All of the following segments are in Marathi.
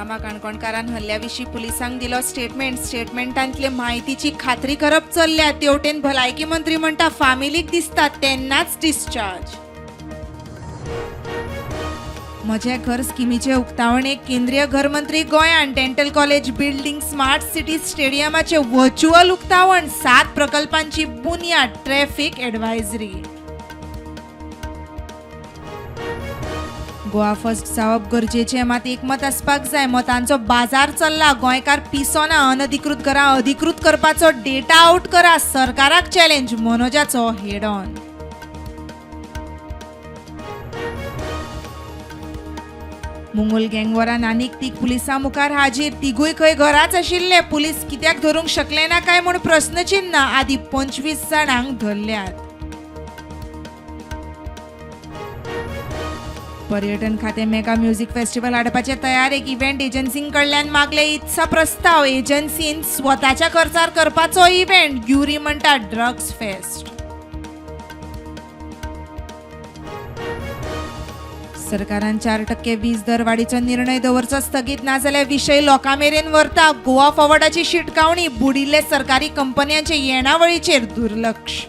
पुलगामा काणकोणकारान हल्ल्याविशीं पुलिसांक दिलो स्टेटमेंटांतले म्हायतीची खात्री करप चल्ल्या तेवटेन भलायकी मंत्री म्हणटा फामिलीक दिसता तेन्नाच डिस्चार्ज. म्हजे घर स्किमीचे उक्तावणेक केंद्रीय घर मंत्री गोंयान dental college building smart city स्टेडियमाचे व्हर्च्युअल उक्तावण 7 प्रकल्पांची बुन्याद ट्रॅफिक एडवायझरी. गोवा फर्स्ट जावप गरजेचे मात एकमत आसपाक जाय. मतांचो बाजार चल्ला. गोंयकार पिसोना. अनधिकृत घरां अधिकृत करपाचो डेटा आउट करा. सरकाराक चॅलेंज. मनोजाचो हेड ऑन. मुंगोल गँगवरान आनीक तीग पुलिसां मुखार हाजीर. तिगूय खंय घराच आशिल्ले. पुलीस कित्याक धरूंक शकले ना काय म्हूण प्रस्नचिन्ह. आदी 25 जाणांक धरल्यात. पर्यटन खाते मेगा म्युझिक फेस्टिवल हाडपाचे तयारेक इव्हेंट एजन्सीं कडल्यान मागले इत्सा प्रस्ताव. एजन्सीन स्वताच्या खर्चार करपाचो इव्हेंट. ग्युरी म्हणटा ड्रग्स फेस्ट. सरकारान 4% वीज दर वाडीचो निर्णय दवरचो स्थगीत ना जाल्यार विशय लोकां मेरेन व्हरता. गोवा फॉवर्डाची शिटकावणी. बुडिल्ले सरकारी कंपन्यांचे येणावळीचेर दुर्लक्ष.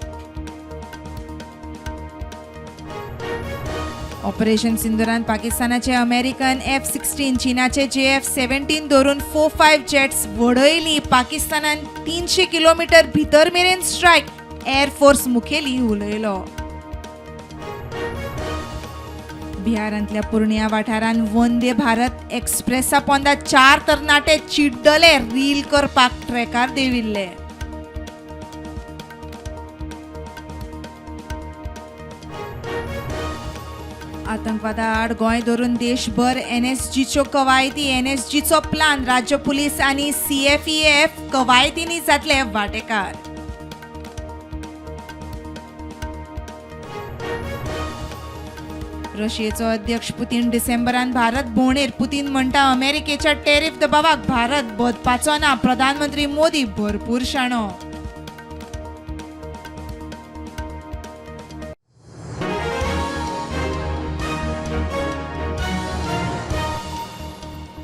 ऑपरेशन सिंदुरान पाकिस्तानाचे अमेरिकन F-16, चीनाचे JF-17 धरून 4-5 जेट्स वडयली. पाकिस्तानान 300 किलोमीटर भितर मेरेन स्ट्रायक. एअरफोर्स मुखेली उलयलो. बिहारांतल्या पूर्णिया वाठारान वंदे भारत एक्सप्रेसा पोंदा 4 तरणाटे चिड्डले. रील करपाक ट्रॅकार देविल्ले. आतंकवादा आड गोंय धरून देशभर NSGच्यो कवायती. NSGचो प्लान. राज्य पुलीस आनी CFEF कवायतींनी जातले वांटेकार. रशियेचो अध्यक्ष पुतीन डिसेंबरान भारत भोंवडेर. पुतीन म्हणटा अमेरिकेच्या टॅरिफ दबावाक भारत बदपाचो ना. प्रधानमंत्री मोदी भरपूर शाणो.